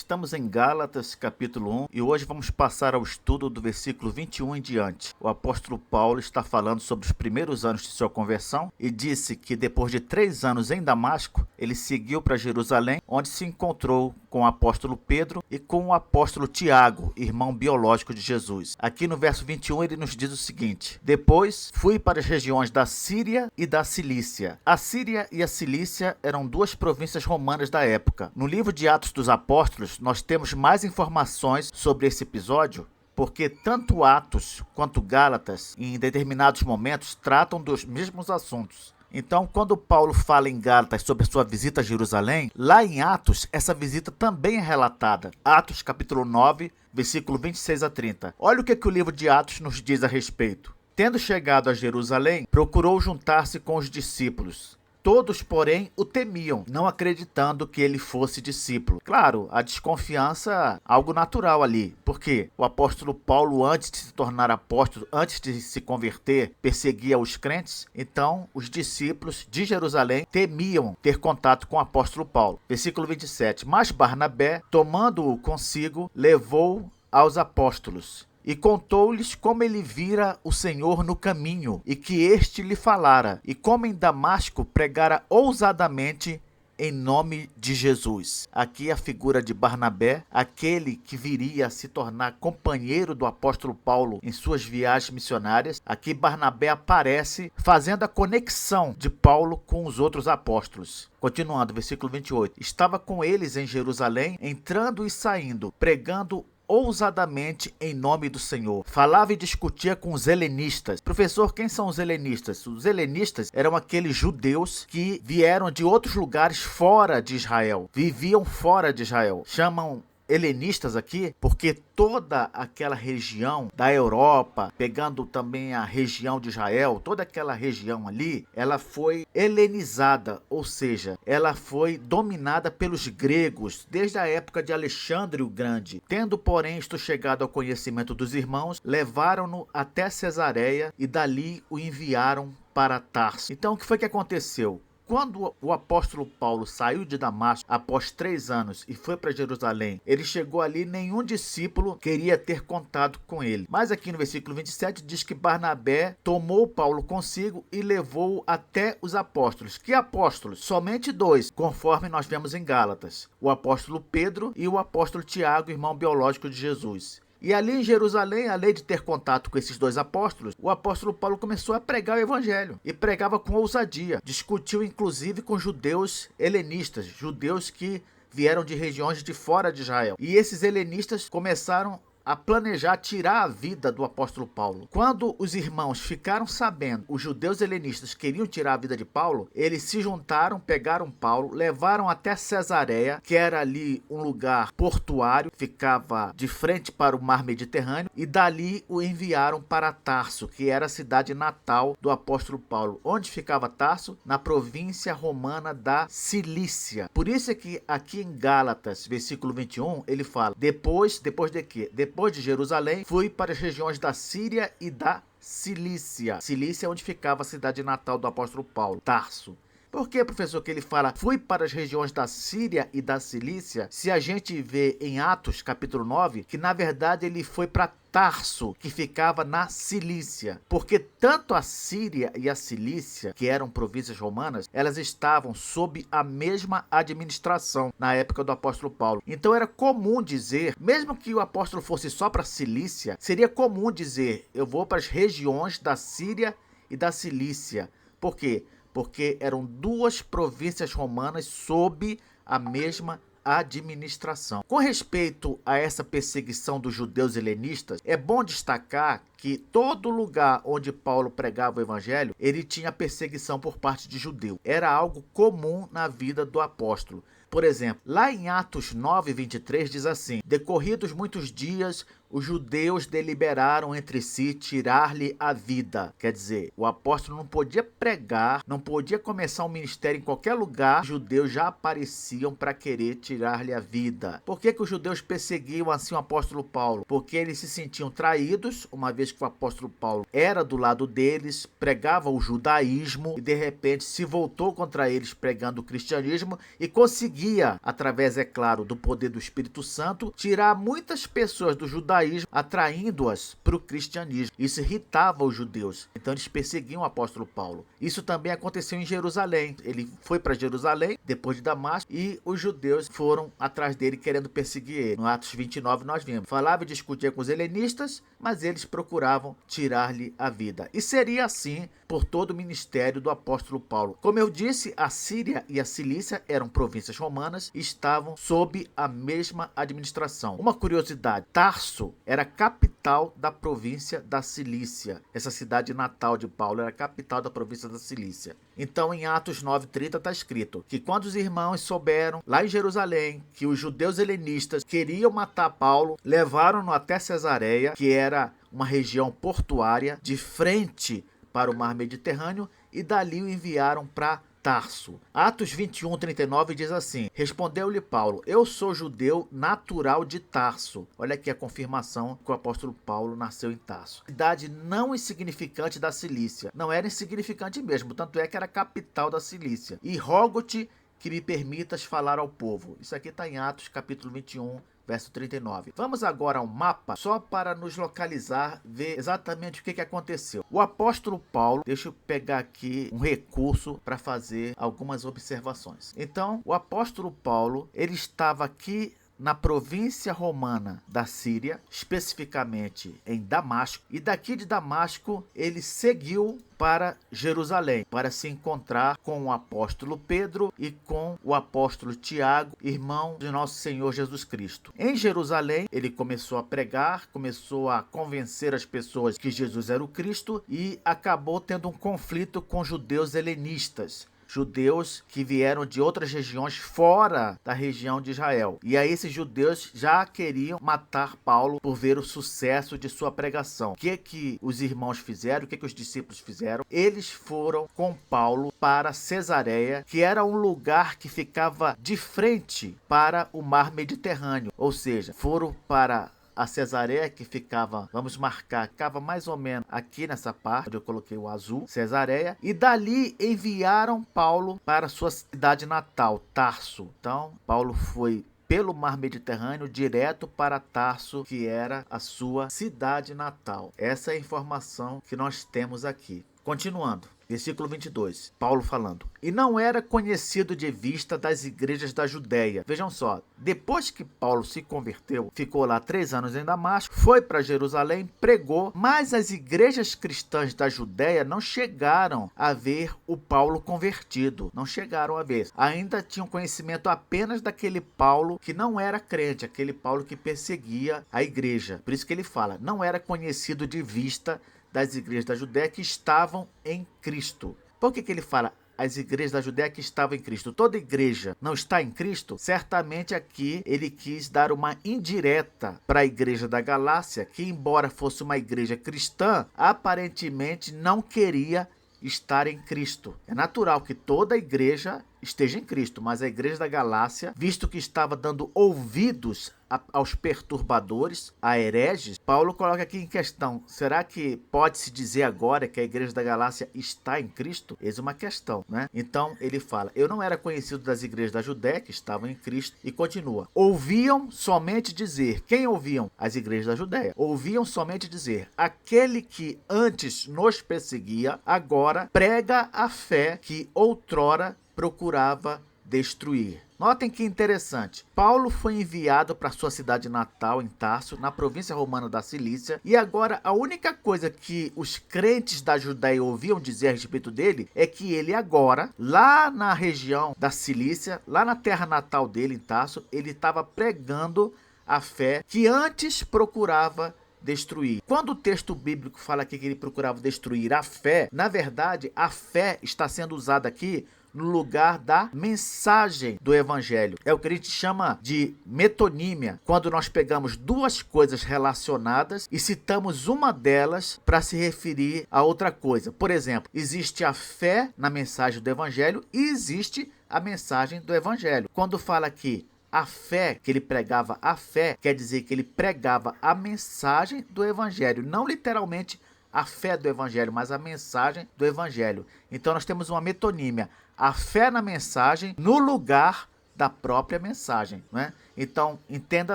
Estamos em Gálatas, capítulo 1, e hoje vamos passar ao estudo do versículo 21 em diante. O apóstolo Paulo está falando sobre os primeiros anos de sua conversão e disse que depois de 3 anos em Damasco, ele seguiu para Jerusalém, onde se encontrou com o apóstolo Pedro e com o apóstolo Tiago, irmão biológico de Jesus. Aqui no verso 21 ele nos diz o seguinte: Depois fui para as regiões da Síria e da Cilícia. A Síria e a Cilícia eram duas províncias romanas da época. No livro de Atos dos Apóstolos, nós temos mais informações sobre esse episódio, porque tanto Atos quanto Gálatas, em determinados momentos, tratam dos mesmos assuntos. Então, quando Paulo fala em Gálatas sobre a sua visita a Jerusalém, lá em Atos, essa visita também é relatada. Atos capítulo 9, versículo 26 a 30. Olha o que o livro de Atos nos diz a respeito. Tendo chegado a Jerusalém, procurou juntar-se com os discípulos. Todos, porém, o temiam, não acreditando que ele fosse discípulo. Claro, a desconfiança, algo natural ali, porque o apóstolo Paulo, antes de se tornar apóstolo, antes de se converter, perseguia os crentes. Então, os discípulos de Jerusalém temiam ter contato com o apóstolo Paulo. Versículo 27. Mas Barnabé, tomando-o consigo, levou aos apóstolos e contou-lhes como ele vira o Senhor no caminho, e que este lhe falara, e como em Damasco pregara ousadamente em nome de Jesus. Aqui a figura de Barnabé, aquele que viria a se tornar companheiro do apóstolo Paulo em suas viagens missionárias. Aqui Barnabé aparece fazendo a conexão de Paulo com os outros apóstolos. Continuando, versículo 28. Estava com eles em Jerusalém, entrando e saindo, pregando ousadamente em nome do Senhor. Falava e discutia com os helenistas. Professor, quem são os helenistas? Os helenistas eram aqueles judeus que vieram de outros lugares fora de Israel. Viviam fora de Israel. Chamam helenistas aqui porque toda aquela região da Europa, pegando também a região de Israel, toda aquela região ali, ela foi helenizada, ou seja, ela foi dominada pelos gregos desde a época de Alexandre o Grande. Tendo, porém, isto chegado ao conhecimento dos irmãos, levaram-no até Cesareia e dali o enviaram para Tarso. Então, o que foi que aconteceu? Quando o apóstolo Paulo saiu de Damasco após 3 anos e foi para Jerusalém, ele chegou ali, nenhum discípulo queria ter contato com ele. Mas aqui no versículo 27 diz que Barnabé tomou Paulo consigo e levou-o até os apóstolos. Que apóstolos? Somente 2, conforme nós vemos em Gálatas. O apóstolo Pedro e o apóstolo Tiago, irmão biológico de Jesus. E ali em Jerusalém, além de ter contato com esses 2 apóstolos, o apóstolo Paulo começou a pregar o evangelho. E pregava com ousadia. Discutiu inclusive com judeus helenistas, judeus que vieram de regiões de fora de Israel. E esses helenistas começaram a planejar tirar a vida do apóstolo Paulo. Quando os irmãos ficaram sabendo, os judeus helenistas queriam tirar a vida de Paulo, eles se juntaram, pegaram Paulo, levaram até Cesareia, que era ali um lugar portuário, ficava de frente para o mar Mediterrâneo, e dali o enviaram para Tarso, que era a cidade natal do apóstolo Paulo. Onde ficava Tarso? Na província romana da Cilícia. Por isso é que aqui em Gálatas, versículo 21, ele fala, depois de quê? Depois de Jerusalém, fui para as regiões da Síria e da Cilícia. Cilícia é onde ficava a cidade natal do apóstolo Paulo, Tarso. Por que, professor, que ele fala, fui para as regiões da Síria e da Cilícia, se a gente vê em Atos, capítulo 9, que na verdade ele foi para Tarso, que ficava na Cilícia, porque tanto a Síria e a Cilícia, que eram províncias romanas, elas estavam sob a mesma administração na época do apóstolo Paulo. Então era comum dizer, mesmo que o apóstolo fosse só para a Cilícia, seria comum dizer, eu vou para as regiões da Síria e da Cilícia. Por quê? Porque eram 2 províncias romanas sob a mesma administração. Com respeito a essa perseguição dos judeus helenistas, é bom destacar que todo lugar onde Paulo pregava o evangelho, ele tinha perseguição por parte de judeu. Era algo comum na vida do apóstolo. Por exemplo, lá em Atos 9, 23 diz assim, decorridos muitos dias, os judeus deliberaram entre si tirar-lhe a vida. Quer dizer, o apóstolo não podia pregar, não podia começar um ministério em qualquer lugar. Os judeus já apareciam para querer tirar-lhe a vida. Por que os judeus perseguiam assim o apóstolo Paulo? Porque eles se sentiam traídos, uma vez que o apóstolo Paulo era do lado deles, pregava o judaísmo e de repente se voltou contra eles pregando o cristianismo e conseguiu conseguia, através, é claro, do poder do Espírito Santo, tirar muitas pessoas do judaísmo, atraindo-as para o cristianismo. Isso irritava os judeus, então eles perseguiam o apóstolo Paulo. Isso também aconteceu em Jerusalém. Ele foi para Jerusalém, depois de Damasco, e os judeus foram atrás dele querendo perseguir ele. No Atos 29 nós vimos. Falava e discutia com os helenistas, mas eles procuravam tirar-lhe a vida. E seria assim por todo o ministério do apóstolo Paulo. Como eu disse, a Síria e a Cilícia eram províncias romanas e estavam sob a mesma administração. Uma curiosidade, Tarso era a capital da província da Cilícia. Essa cidade natal de Paulo era a capital da província da Cilícia. Então, em Atos 9:30 está escrito que quando os irmãos souberam, lá em Jerusalém, que os judeus helenistas queriam matar Paulo, levaram-no até Cesareia, que era uma região portuária, de frente para o mar Mediterrâneo, e dali o enviaram para Tarso. Atos 21:39 diz assim: respondeu-lhe Paulo: eu sou judeu natural de Tarso. Olha aqui a confirmação que o apóstolo Paulo nasceu em Tarso. Cidade não insignificante da Cilícia. Não era insignificante mesmo, tanto é que era a capital da Cilícia. E rogo-te que me permitas falar ao povo. Isso aqui está em Atos capítulo 21, verso 39. Vamos agora ao mapa, só para nos localizar, ver exatamente o que aconteceu. O apóstolo Paulo, deixa eu pegar aqui um recurso para fazer algumas observações. Então, o apóstolo Paulo, ele estava aqui na província romana da Síria, especificamente em Damasco, e daqui de Damasco ele seguiu para Jerusalém, para se encontrar com o apóstolo Pedro e com o apóstolo Tiago, irmão de nosso Senhor Jesus Cristo. Em Jerusalém, ele começou a pregar, começou a convencer as pessoas que Jesus era o Cristo e acabou tendo um conflito com judeus helenistas. Judeus que vieram de outras regiões fora da região de Israel. E aí esses judeus já queriam matar Paulo por ver o sucesso de sua pregação. O que os irmãos fizeram? O que os discípulos fizeram? Eles foram com Paulo para Cesareia, que era um lugar que ficava de frente para o mar Mediterrâneo. Ou seja, foram para a Cesareia, que ficava, vamos marcar, ficava mais ou menos aqui nessa parte, onde eu coloquei o azul, Cesareia, e dali enviaram Paulo para sua cidade natal, Tarso. Então, Paulo foi pelo mar Mediterrâneo direto para Tarso, que era a sua cidade natal. Essa é a informação que nós temos aqui. Continuando. Versículo 22, Paulo falando: e não era conhecido de vista das igrejas da Judéia. Vejam só, depois que Paulo se converteu, ficou lá 3 anos em Damasco, foi para Jerusalém, pregou, mas as igrejas cristãs da Judéia não chegaram a ver o Paulo convertido, não chegaram a ver. Ainda tinham conhecimento apenas daquele Paulo que não era crente, aquele Paulo que perseguia a igreja. Por isso que ele fala, não era conhecido de vista das igrejas da Judéia que estavam em Cristo. Por que ele fala as igrejas da Judéia que estavam em Cristo? Toda igreja não está em Cristo? Certamente aqui ele quis dar uma indireta para a igreja da Galácia, que embora fosse uma igreja cristã, aparentemente não queria estar em Cristo. É natural que toda igreja esteja em Cristo, mas a igreja da Galácia, visto que estava dando ouvidos aos perturbadores, a hereges, Paulo coloca aqui em questão, será que pode-se dizer agora que a igreja da Galácia está em Cristo? Eis uma questão, né? Então ele fala, eu não era conhecido das igrejas da Judéia que estavam em Cristo, e continua, ouviam somente dizer, quem ouviam? As igrejas da Judéia, ouviam somente dizer, aquele que antes nos perseguia, agora prega a fé que outrora procurava destruir. Notem que interessante. Paulo foi enviado para sua cidade natal, em Tarso, na província romana da Cilícia, e agora a única coisa que os crentes da Judéia ouviam dizer a respeito dele é que ele agora, lá na região da Cilícia, lá na terra natal dele, em Tarso, ele estava pregando a fé que antes procurava destruir. Quando o texto bíblico fala aqui que ele procurava destruir a fé, na verdade, a fé está sendo usada aqui no lugar da mensagem do evangelho. É o que a gente chama de metonímia, quando nós pegamos duas coisas relacionadas e citamos uma delas para se referir a outra coisa. Por exemplo, existe a fé na mensagem do evangelho e existe a mensagem do evangelho. Quando fala aqui a fé, que ele pregava a fé, quer dizer que ele pregava a mensagem do evangelho, não literalmente a fé do evangelho, mas a mensagem do evangelho. Então nós temos uma metonímia, a fé na mensagem no lugar da própria mensagem, né? Então, entenda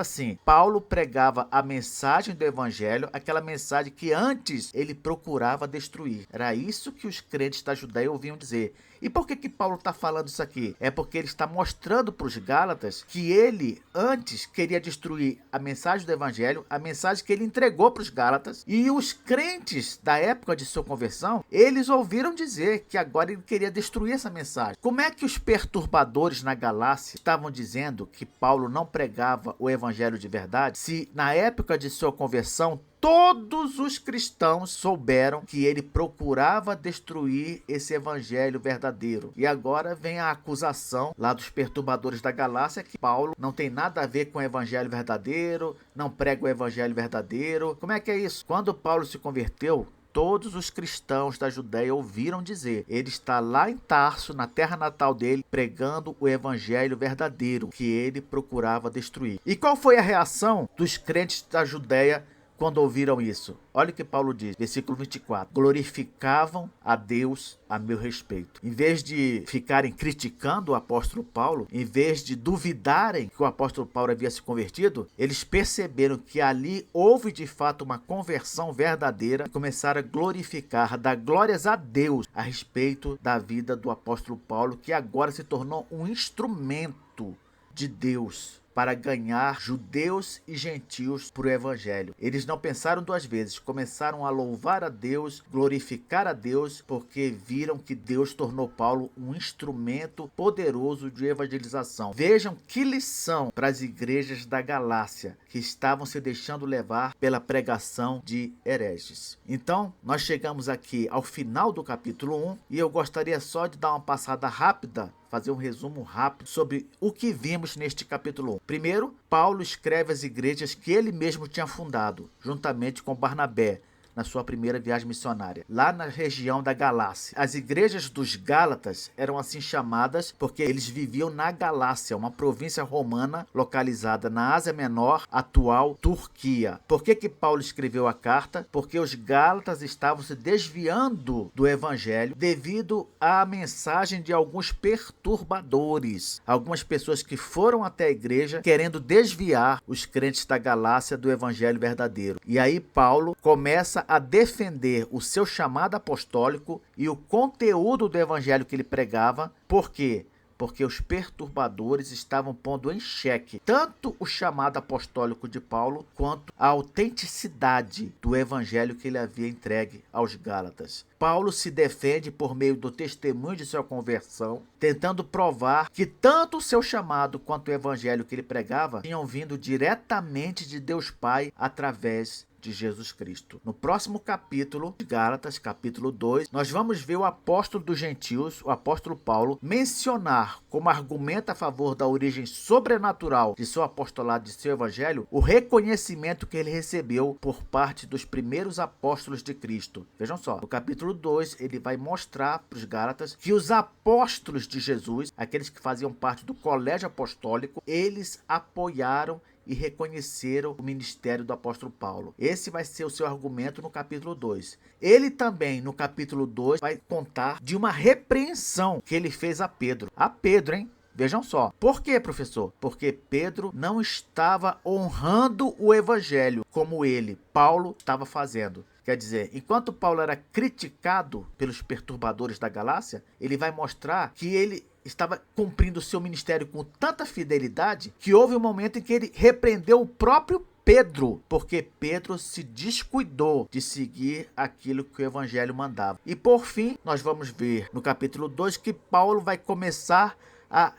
assim, Paulo pregava a mensagem do evangelho, aquela mensagem que antes ele procurava destruir. Era isso que os crentes da Judéia ouviam dizer. E por que Paulo está falando isso aqui? É porque ele está mostrando para os Gálatas que ele antes queria destruir a mensagem do evangelho, a mensagem que ele entregou para os Gálatas, e os crentes da época de sua conversão, eles ouviram dizer que agora ele queria destruir essa mensagem. Como é que os perturbadores na Galácia estavam dizendo que Paulo não pregava o evangelho de verdade, se na época de sua conversão todos os cristãos souberam que ele procurava destruir esse evangelho verdadeiro? E agora vem a acusação lá dos perturbadores da Galácia que Paulo não tem nada a ver com o evangelho verdadeiro, não prega o evangelho verdadeiro. Como é que é isso? Quando Paulo se converteu, todos os cristãos da Judéia ouviram dizer, ele está lá em Tarso, na terra natal dele, pregando o evangelho verdadeiro que ele procurava destruir. E qual foi a reação dos crentes da Judéia quando ouviram isso? Olha o que Paulo diz, versículo 24. Glorificavam a Deus a meu respeito. Em vez de ficarem criticando o apóstolo Paulo, em vez de duvidarem que o apóstolo Paulo havia se convertido, eles perceberam que ali houve de fato uma conversão verdadeira e começaram a glorificar, dar glórias a Deus a respeito da vida do apóstolo Paulo, que agora se tornou um instrumento de Deus para ganhar judeus e gentios para o evangelho. Eles não pensaram duas vezes, começaram a louvar a Deus, glorificar a Deus, porque viram que Deus tornou Paulo um instrumento poderoso de evangelização. Vejam que lição para as igrejas da Galácia, que estavam se deixando levar pela pregação de hereges. Então, nós chegamos aqui ao final do capítulo 1 e eu gostaria só de dar uma passada rápida, fazer um resumo rápido sobre o que vimos neste capítulo 1. Primeiro, Paulo escreve as igrejas que ele mesmo tinha fundado, juntamente com Barnabé, na sua primeira viagem missionária, lá na região da Galácia. As igrejas dos Gálatas eram assim chamadas porque eles viviam na Galácia, uma província romana localizada na Ásia Menor, atual Turquia. Por que Paulo escreveu a carta? Porque os Gálatas estavam se desviando do evangelho devido à mensagem de alguns perturbadores, algumas pessoas que foram até a igreja querendo desviar os crentes da Galácia do evangelho verdadeiro. E aí Paulo começa a defender o seu chamado apostólico e o conteúdo do evangelho que ele pregava. Por quê? Porque os perturbadores estavam pondo em xeque tanto o chamado apostólico de Paulo quanto a autenticidade do evangelho que ele havia entregue aos Gálatas. Paulo se defende por meio do testemunho de sua conversão, tentando provar que tanto o seu chamado quanto o evangelho que ele pregava tinham vindo diretamente de Deus Pai através de Jesus Cristo. No próximo capítulo de Gálatas, capítulo 2, nós vamos ver o apóstolo dos gentios, o apóstolo Paulo, mencionar como argumento a favor da origem sobrenatural de seu apostolado, de seu evangelho, o reconhecimento que ele recebeu por parte dos primeiros apóstolos de Cristo. Vejam só, no capítulo 2, ele vai mostrar para os Gálatas que os apóstolos de Jesus, aqueles que faziam parte do colégio apostólico, eles apoiaram e reconheceram o ministério do apóstolo Paulo. Esse vai ser o seu argumento no capítulo 2. Ele também, no capítulo 2, vai contar de uma repreensão que ele fez a Pedro. A Pedro, hein? Vejam só. Por quê, professor? Porque Pedro não estava honrando o evangelho como ele, Paulo, estava fazendo. Quer dizer, enquanto Paulo era criticado pelos perturbadores da Galácia, ele vai mostrar que ele estava cumprindo o seu ministério com tanta fidelidade que houve um momento em que ele repreendeu o próprio Pedro, porque Pedro se descuidou de seguir aquilo que o evangelho mandava. E por fim, nós vamos ver no capítulo 2 que Paulo vai começar a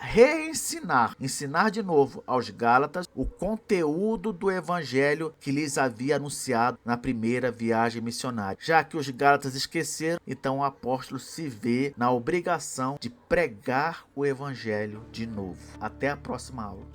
ensinar de novo aos Gálatas o conteúdo do evangelho que lhes havia anunciado na primeira viagem missionária. Já que os Gálatas esqueceram, então o apóstolo se vê na obrigação de pregar o evangelho de novo. Até a próxima aula.